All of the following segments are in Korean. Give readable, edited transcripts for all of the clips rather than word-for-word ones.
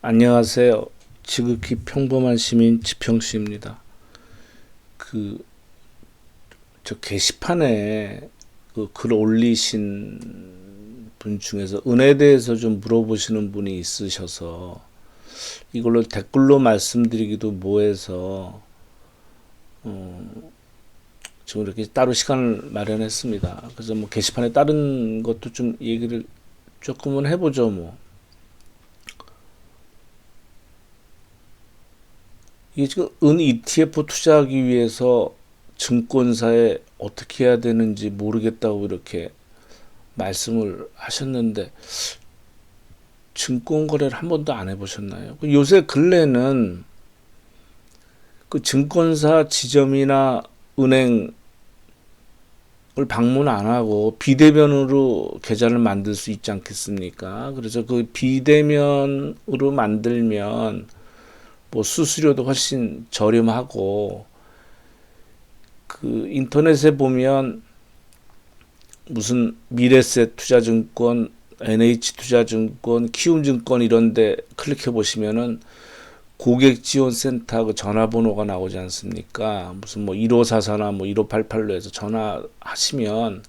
안녕하세요. 지극히 평범한 시민 지평씨입니다. 저 게시판에 글 올리신 분 중에서 은혜에 대해서 좀 물어보시는 분이 있으셔서 이걸로 댓글로 말씀드리기도 뭐해서 지금 이렇게 따로 시간을 마련했습니다. 그래서 뭐 게시판에 다른 것도 좀 얘기를 조금은 해보죠 뭐. 이게 지금 은 ETF 투자하기 위해서 증권사에 어떻게 해야 되는지 모르겠다고 이렇게 말씀을 하셨는데 증권 거래를 한 번도 안 해보셨나요? 요새 근래는 그 증권사 지점이나 은행을 방문 안 하고 비대면으로 계좌를 만들 수 있지 않겠습니까? 그래서 그 비대면으로 만들면 뭐 수수료도 훨씬 저렴하고 그 인터넷에 보면 무슨 미래셋 투자증권, NH투자증권, 키움증권 이런데 클릭해 보시면은 고객지원센터 그 전화번호가 나오지 않습니까? 무슨 뭐 1544나 뭐 1588로 해서 전화하시면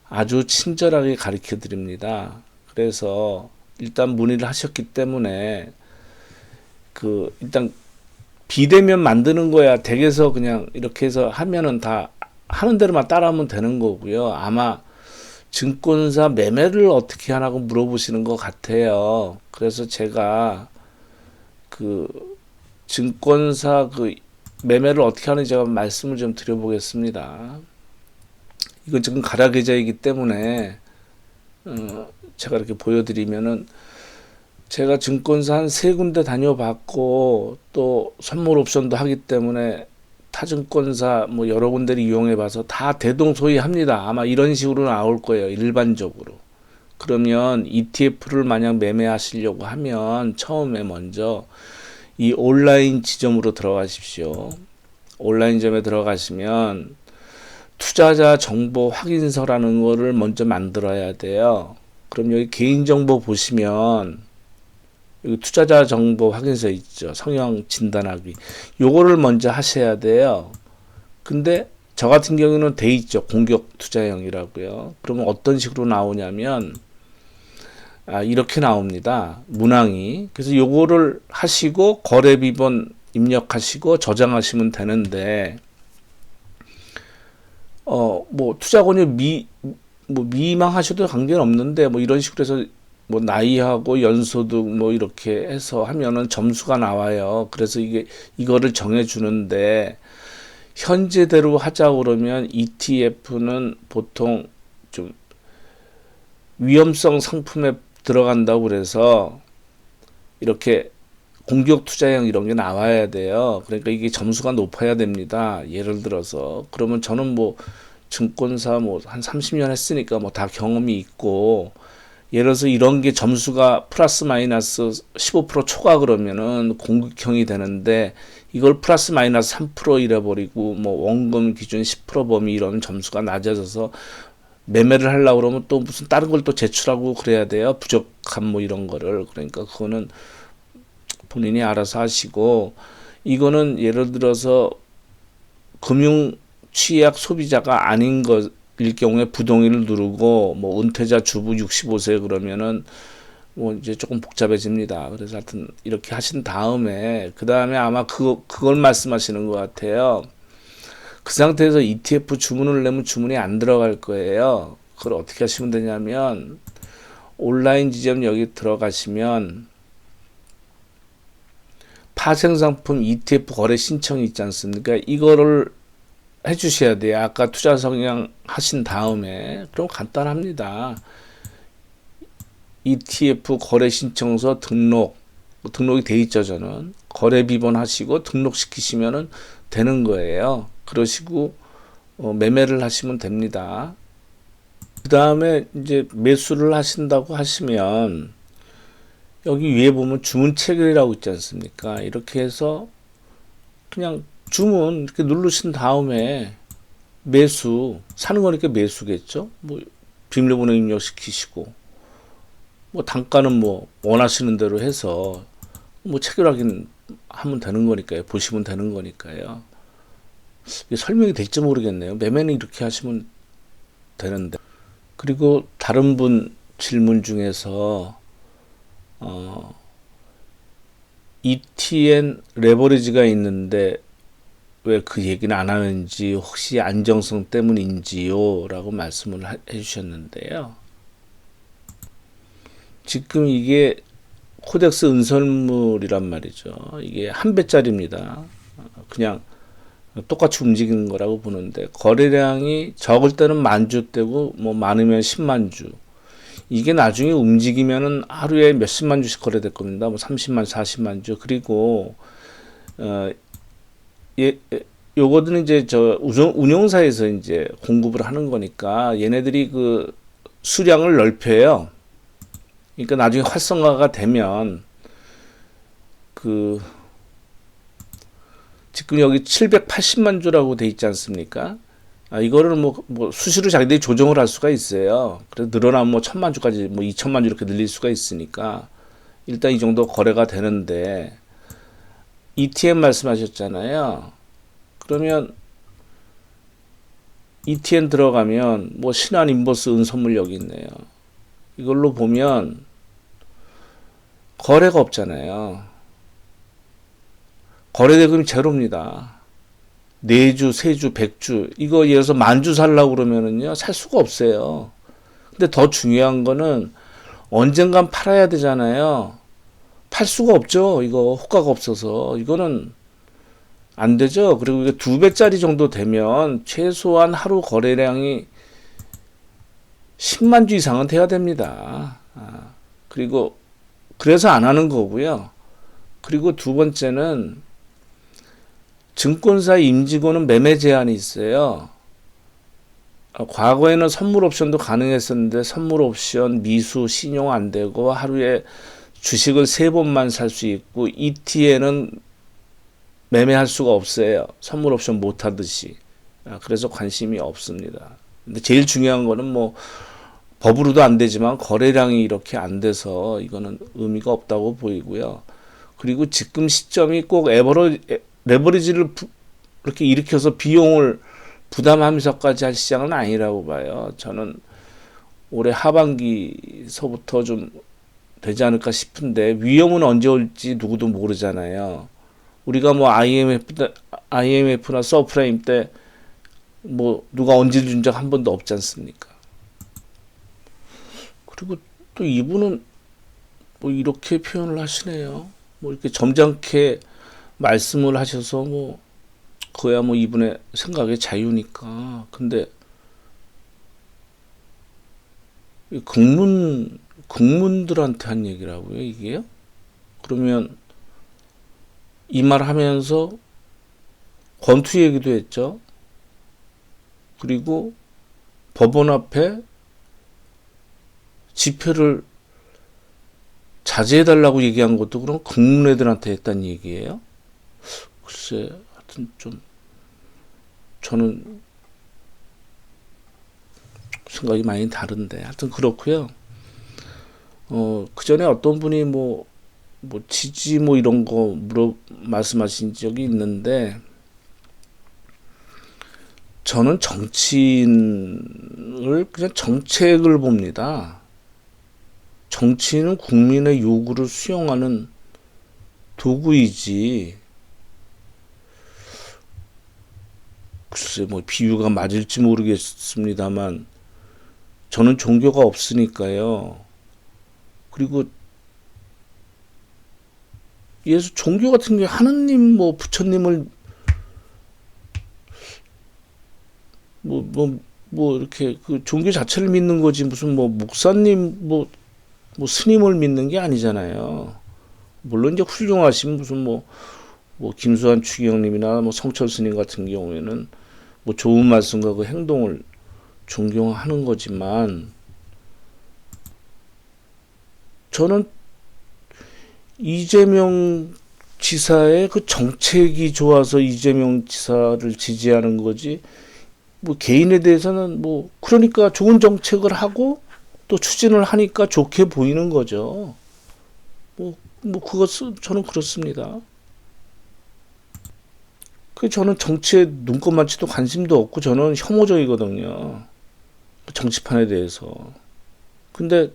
아주 친절하게 가르쳐 드립니다. 그래서 일단 문의를 하셨기 때문에 일단 비대면 만드는 거야 댁에서 그냥 이렇게 해서 하면은 다 하는 대로만 따라하면 되는 거고요. 아마 증권사 매매를 어떻게 하냐고 물어보시는 것 같아요. 그래서 제가 그 증권사 매매를 어떻게 하는지 제가 말씀을 좀 드려보겠습니다. 이건 지금 가라 계좌이기 때문에 제가 이렇게 보여드리면은 제가 증권사 한 세 군데 다녀봤고 또 선물 옵션도 하기 때문에 타증권사 뭐 여러 군데를 이용해 봐서 다 대동소이합니다. 아마 이런 식으로 나올 거예요. 일반적으로. 그러면 ETF를 만약 매매하시려고 하면 처음에 먼저 이 온라인 지점으로 들어가십시오. 온라인점에 들어가시면 투자자 정보 확인서라는 거를 먼저 만들어야 돼요. 그럼 여기 개인정보 보시면 여기 투자자 정보 확인서 있죠. 성형 진단하기. 요거를 먼저 하셔야 돼요. 근데 저 같은 경우는 돼 있죠. 공격 투자형이라고요. 그러면 어떤 식으로 나오냐면 이렇게 나옵니다. 문항이. 그래서 요거를 하시고 거래 비번 입력하시고 저장하시면 되는데 뭐 투자 권유 뭐 미망하셔도 관계는 없는데 뭐 이런 식으로 해서 뭐 나이하고 연소득 뭐 이렇게 해서 하면은 점수가 나와요. 그래서 이거를 정해 주는데 현재대로 하자 그러면 ETF는 보통 좀 위험성 상품에 들어간다고 그래서 이렇게 공격 투자형 이런 게 나와야 돼요. 그러니까 이게 점수가 높아야 됩니다. 예를 들어서 그러면 저는 뭐 증권사 뭐 한 30년 했으니까 뭐 다 경험이 있고 예를 들어서 이런 게 점수가 플러스 마이너스 15% 초과 그러면은 공격형이 되는데 이걸 플러스 마이너스 3% 이래버리고 뭐 원금 기준 10% 범위 이런 점수가 낮아져서 매매를 하려고 그러면 또 무슨 다른 걸 또 제출하고 그래야 돼요. 부족함 뭐 이런 거를. 그러니까 그거는 본인이 알아서 하시고 이거는 예를 들어서 금융 취약 소비자가 아닌 것일 경우에 부동의를 누르고 뭐 은퇴자 주부 65세 그러면은 뭐 이제 조금 복잡해집니다. 그래서 하여튼 이렇게 하신 다음에 그 다음에 아마 그걸 말씀하시는 것 같아요. 그 상태에서 ETF 주문을 내면 주문이 안 들어갈 거예요. 그걸 어떻게 하시면 되냐면 온라인 지점 여기 들어가시면 파생상품 ETF 거래 신청이 있지 않습니까? 이거를 해주셔야 돼요. 아까 투자 성향 하신 다음에. 그럼 간단합니다. ETF 거래 신청서 등록이 돼 있죠, 저는. 거래 비번 하시고 등록시키시면 되는 거예요. 그러시고 매매를 하시면 됩니다. 그 다음에 이제 매수를 하신다고 하시면 여기 위에 보면 주문 체결이라고 있지 않습니까? 이렇게 해서 그냥 주문 이렇게 누르신 다음에 매수 사는 거니까 매수겠죠. 뭐 비밀번호 입력시키시고 뭐 단가는 뭐 원하시는 대로 해서 뭐 체결하긴 하면 되는 거니까요. 보시면 되는 거니까요. 이게 설명이 될지 모르겠네요. 매매는 이렇게 하시면 되는데. 그리고 다른 분 질문 중에서 ETN 레버리지가 있는데 왜 그 얘기는 안 하는지 혹시 안정성 때문인지요? 라고 말씀을 해주셨는데요. 지금 이게 코덱스 은설물이란 말이죠. 이게 한 배짜리입니다. 그냥 똑같이 움직이는 거라고 보는데 거래량이 적을 때는 만주대고 뭐 많으면 10만 주. 이게 나중에 움직이면은 하루에 몇십만 주씩 거래될 겁니다. 뭐 30만, 40만 주. 그리고 요거들은 이제 저 운용사에서 이제 공급을 하는 거니까 얘네들이 그 수량을 넓혀요. 그러니까 나중에 활성화가 되면 그 지금 여기 780만 주라고 돼 있지 않습니까? 이거를 뭐 수시로 자기들이 조정을 할 수가 있어요. 그래서 늘어나면 뭐 1000만 주까지 뭐 2000만 주 이렇게 늘릴 수가 있으니까 일단 이 정도 거래가 되는데 ETN 말씀하셨잖아요. 그러면 ETN 들어가면 뭐 신한 인버스 은선물 여기 있네요. 이걸로 보면 거래가 없잖아요. 거래대금이 제로입니다. 4주, 3주, 100주 이거 예를 들어서 만주 살라고 그러면은요 살 수가 없어요. 근데 더 중요한 거는 언젠간 팔아야 되잖아요. 팔 수가 없죠. 이거 호가가 없어서 이거는 안 되죠. 그리고 이게 2배짜리 정도 되면 최소한 하루 거래량이 10만 주 이상은 돼야 됩니다. 그리고 그래서 안 하는 거고요. 그리고 두 번째는 증권사 임직원은 매매 제한이 있어요. 과거에는 선물 옵션도 가능했었는데 선물 옵션, 미수, 신용 안 되고 하루에 주식을 3번만 살 수 있고 ETN은 매매할 수가 없어요. 선물 옵션 못 하듯이. 그래서 관심이 없습니다. 근데 제일 중요한 거는 뭐 법으로도 안 되지만 거래량이 이렇게 안 돼서 이거는 의미가 없다고 보이고요. 그리고 지금 시점이 꼭 레버리지를 이렇게 일으켜서 비용을 부담하면서까지 할 시장은 아니라고 봐요. 저는 올해 하반기서부터 좀 되지 않을까 싶은데 위험은 언제 올지 누구도 모르잖아요. 우리가 뭐 IMF나 서프라임 때 뭐 누가 언질 준 적 한 번도 없지 않습니까? 그리고 또 이분은 뭐 이렇게 표현을 하시네요. 뭐 이렇게 점잖게 말씀을 하셔서 뭐 그야 뭐 이분의 생각의 자유니까. 근데 국문들한테 한 얘기라고요, 이게요? 그러면 이 말 하면서 권투 얘기도 했죠. 그리고 법원 앞에 집회를 자제해달라고 얘기한 것도 그럼 국문애들한테 했다는 얘기예요? 글쎄, 하여튼 좀 저는 생각이 많이 다른데 하여튼 그렇고요. 그 전에 어떤 분이 뭐 지지 뭐 이런 거 말씀하신 적이 있는데 저는 정치인을 그냥 정책을 봅니다. 정치인은 국민의 요구를 수용하는 도구이지. 글쎄 뭐 비유가 맞을지 모르겠습니다만 저는 종교가 없으니까요. 그리고 예수 종교 같은 게 하느님 뭐 부처님을 이렇게 그 종교 자체를 믿는 거지 무슨 뭐 목사님 뭐 스님을 믿는 게 아니잖아요. 물론 이제 훌륭하신 무슨 뭐 김수환 추기경님이나 뭐 성철 스님 같은 경우에는 뭐 좋은 말씀과 그 행동을 존경하는 거지만 저는 이재명 지사의 그 정책이 좋아서 이재명 지사를 지지하는 거지 뭐 개인에 대해서는 뭐 그러니까 좋은 정책을 하고 또 추진을 하니까 좋게 보이는 거죠. 뭐 뭐 그것은 저는 그렇습니다. 그 저는 정치에 눈꼽만치도 관심도 없고 저는 혐오적이거든요. 정치판에 대해서. 근데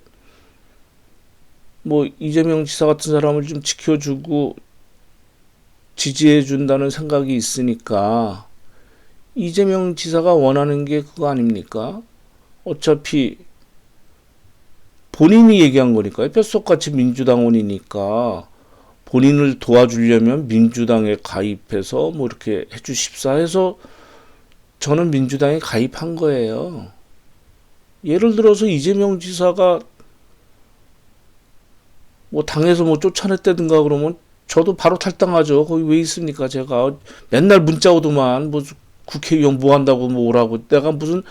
뭐 이재명 지사 같은 사람을 좀 지켜주고 지지해준다는 생각이 있으니까 이재명 지사가 원하는 게 그거 아닙니까? 어차피 본인이 얘기한 거니까요. 뼛속같이 민주당원이니까 본인을 도와주려면 민주당에 가입해서 뭐 이렇게 해주십사 해서 저는 민주당에 가입한 거예요. 예를 들어서 이재명 지사가 뭐 당에서 뭐 쫓아냈다든가 그러면 저도 바로 탈당하죠. 거기 왜 있습니까? 제가 맨날 문자 오더만 뭐 국회의원 뭐 한다고 뭐 오라고 내가 무슨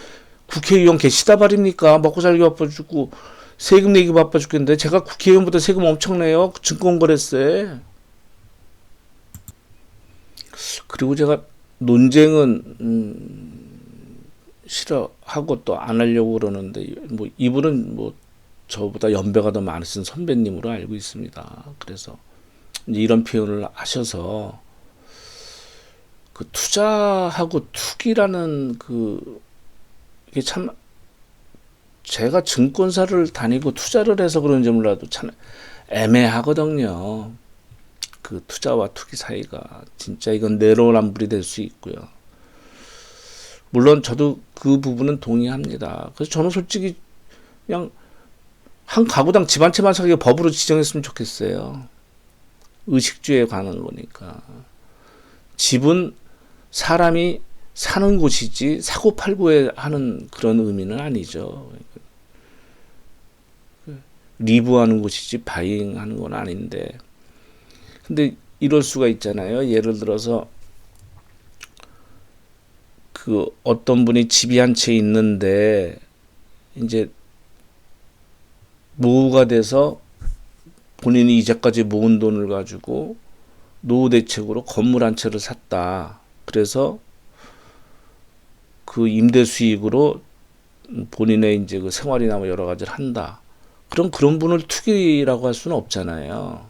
국회의원 개시다 말입니까? 먹고 살기 바빠 죽고 세금 내기 바빠 죽겠는데 제가 국회의원보다 세금 엄청 내요. 증권거래세. 그리고 제가 논쟁은 싫어하고 또 안 하려고 그러는데 뭐 이분은 뭐 저보다 연배가 더 많으신 선배님으로 알고 있습니다. 그래서 이제 이런 표현을 하셔서 그 투자하고 투기라는 그 이게 참 제가 증권사를 다니고 투자를 해서 그런지 몰라도 참 애매하거든요. 그 투자와 투기 사이가 진짜 이건 내로남불이 될 수 있고요. 물론 저도 그 부분은 동의합니다. 그래서 저는 솔직히 그냥 한 가구당 집 한 채만 사기 법으로 지정했으면 좋겠어요. 의식주에 관한 거니까. 집은 사람이 사는 곳이지 사고 팔고에 하는 그런 의미는 아니죠. 리브하는 곳이지 바잉하는 건 아닌데. 근데 이럴 수가 있잖아요. 예를 들어서 그 어떤 분이 집이 한 채 있는데 이제 노후가 돼서 본인이 이제까지 모은 돈을 가지고 노후 대책으로 건물 한 채를 샀다. 그래서 그 임대 수익으로 본인의 이제 그 생활이나 뭐 여러 가지를 한다. 그럼 그런 분을 투기라고 할 수는 없잖아요.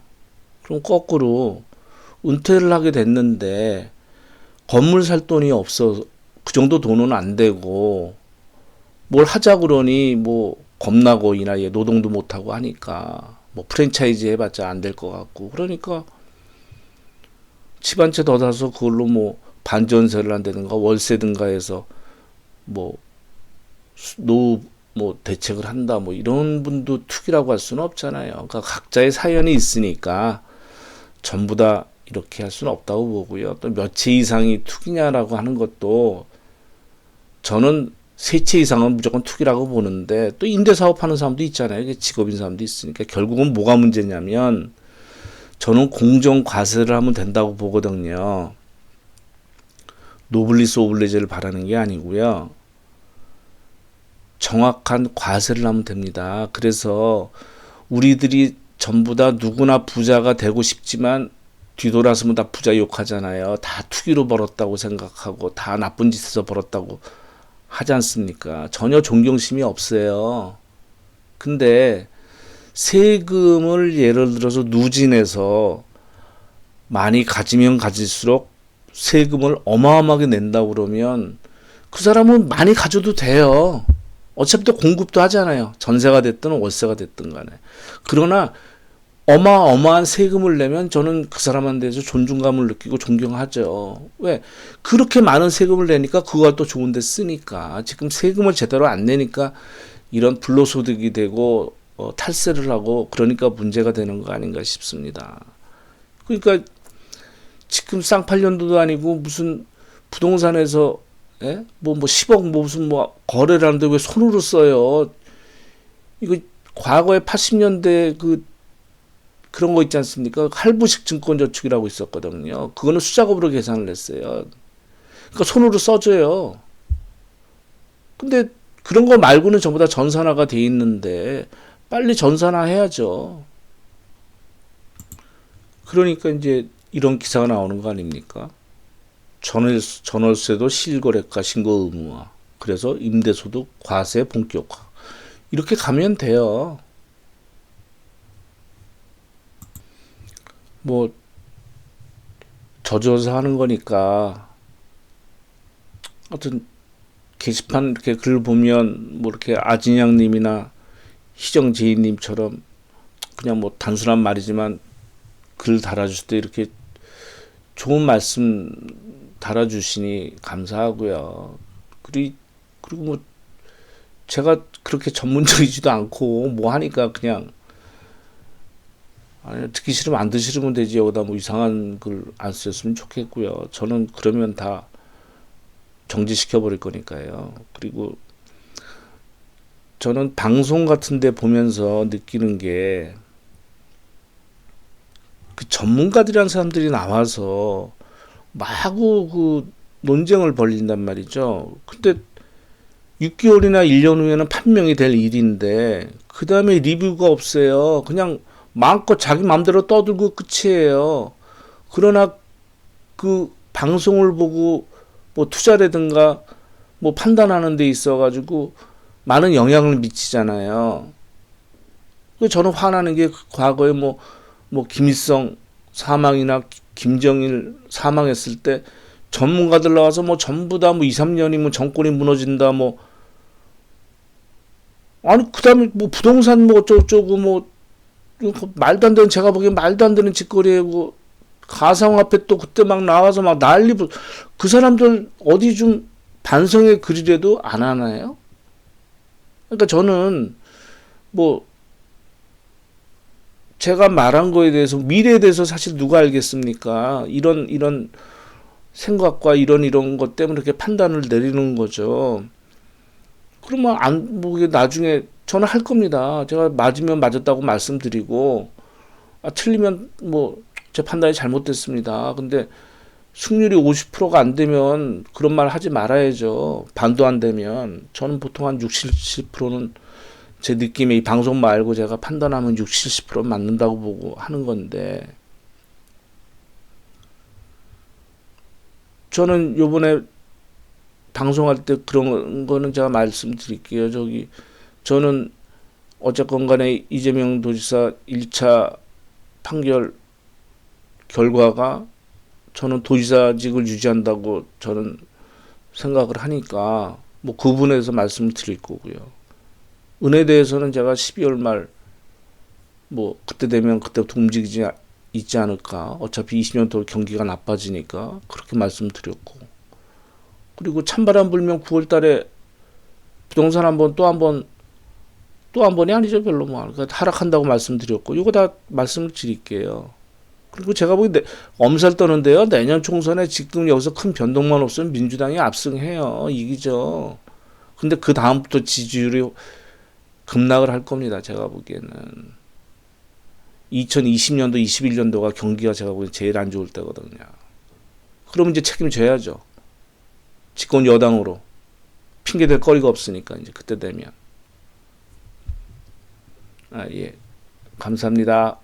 그럼 거꾸로 은퇴를 하게 됐는데 건물 살 돈이 없어 그 정도 돈은 안 되고 뭘 하자 그러니 뭐 겁나고 이 나이에 노동도 못 하고 하니까 뭐 프랜차이즈 해봤자 안 될 것 같고 그러니까 집 한 채 더 사서 그걸로 뭐 반전세를 한다든가 월세든가 해서 뭐 노후 뭐 대책을 한다 뭐 이런 분도 투기라고 할 수는 없잖아요. 그러니까 각자의 사연이 있으니까 전부 다 이렇게 할 수는 없다고 보고요. 또 몇 채 이상이 투기냐라고 하는 것도 저는 세 채 이상은 무조건 투기라고 보는데 또 임대사업 하는 사람도 있잖아요. 직업인 사람도 있으니까 결국은 뭐가 문제냐면 저는 공정 과세를 하면 된다고 보거든요. 노블리스 오블리제를 바라는 게 아니고요. 정확한 과세를 하면 됩니다. 그래서 우리들이 전부 다 누구나 부자가 되고 싶지만 뒤돌아서면 다 부자 욕하잖아요. 다 투기로 벌었다고 생각하고 다 나쁜 짓에서 벌었다고 하지 않습니까? 전혀 존경심이 없어요. 근데 세금을 예를 들어서 누진해서 많이 가지면 가질수록 세금을 어마어마하게 낸다고 그러면 그 사람은 많이 가져도 돼요. 어차피 또 공급도 하잖아요. 전세가 됐든 월세가 됐든 간에. 그러나 어마어마한 세금을 내면 저는 그 사람한테 대해서 존중감을 느끼고 존경하죠. 왜? 그렇게 많은 세금을 내니까 그걸 또 좋은 데 쓰니까. 지금 세금을 제대로 안 내니까 이런 불로소득이 되고 탈세를 하고 그러니까 문제가 되는 거 아닌가 싶습니다. 그러니까 지금 쌍팔년도도 아니고 무슨 부동산에서 예? 뭐 10억 무슨 뭐 거래를 하는데 왜 손으로 써요? 이거 과거에 80년대 그런 거 있지 않습니까? 할부식 증권저축이라고 있었거든요. 그거는 수작업으로 계산을 했어요. 그러니까 손으로 써줘요. 근데 그런 거 말고는 전부 다 전산화가 돼 있는데 빨리 전산화 해야죠. 그러니까 이제 이런 기사가 나오는 거 아닙니까? 전월세도 실거래가 신고 의무화. 그래서 임대소득 과세 본격화. 이렇게 가면 돼요. 뭐 져줘서 하는 거니까 어떤 게시판 이렇게 글 보면 뭐 이렇게 아진양님이나 희정제이님처럼 그냥 뭐 단순한 말이지만 글 달아주실 때 이렇게 좋은 말씀 달아주시니 감사하고요. 그리고 뭐 제가 그렇게 전문적이지도 않고 뭐 하니까 그냥 아니, 듣기 싫으면 안 들으시면 되지. 여기다 뭐 이상한 글 안 쓰셨으면 좋겠고요. 저는 그러면 다 정지시켜 버릴 거니까요. 그리고 저는 방송 같은 데 보면서 느끼는 게 그 전문가들이라는 사람들이 나와서 마구 그 논쟁을 벌린단 말이죠. 근데 6개월이나 1년 후에는 판명이 될 일인데 그 다음에 리뷰가 없어요. 그냥 마음껏 자기 마음대로 떠들고 끝이에요. 그러나 그 방송을 보고 뭐 투자라든가 뭐 판단하는 데 있어 가지고 많은 영향을 미치잖아요. 저는 화나는 게 과거에 뭐 김일성 사망이나 김정일 사망했을 때 전문가들 나와서 뭐 전부 다 뭐 2, 3년이면 정권이 무너진다 뭐 아니 그다음에 뭐 부동산 뭐 어쩌고 뭐 말도 안 되는 제가 보기엔 말도 안 되는 짓거리고 가상화폐 또 그때 막 나와서 막 난리 그 사람들 어디 좀 반성의 글이라도 안 하나요? 그러니까 저는 뭐 제가 말한 거에 대해서 미래에 대해서 사실 누가 알겠습니까? 이런 생각과 이런 것 때문에 이렇게 판단을 내리는 거죠. 그러면 뭐 나중에 저는 할 겁니다. 제가 맞으면 맞았다고 말씀드리고 틀리면 뭐 제 판단이 잘못됐습니다. 근데 승률이 50%가 안 되면 그런 말 하지 말아야죠. 반도 안 되면 저는 보통 한 60, 70%는 제 느낌에 이 방송 말고 제가 판단하면 60, 70% 맞는다고 보고 하는 건데 저는 요번에 방송할 때 그런 거는 제가 말씀드릴게요. 저는 어쨌건 간에 이재명 도지사 1차 판결 결과가 저는 도지사직을 유지한다고 저는 생각을 하니까 뭐 그 부분에서 말씀을 드릴 거고요. 은에 대해서는 제가 12월 말 뭐 그때 되면 그때부터 움직이지 있지 않을까. 어차피 20년 더 경기가 나빠지니까 그렇게 말씀드렸고 그리고 찬바람 불면 9월 달에 부동산 또 한 번이 아니죠. 별로 뭐 하락한다고 말씀드렸고 이거 다 말씀을 드릴게요. 그리고 제가 보기 엄살 떠는데요. 내년 총선에 지금 여기서 큰 변동만 없으면 민주당이 압승해요. 이기죠. 근데 그 다음부터 지지율이 급락을 할 겁니다. 제가 보기에는 2020년도, 21년도가 경기가 제가 보기엔 제일 안 좋을 때거든요. 그러면 이제 책임져야죠. 집권 여당으로 핑계댈 거리가 없으니까 이제 그때 되면 예 감사합니다.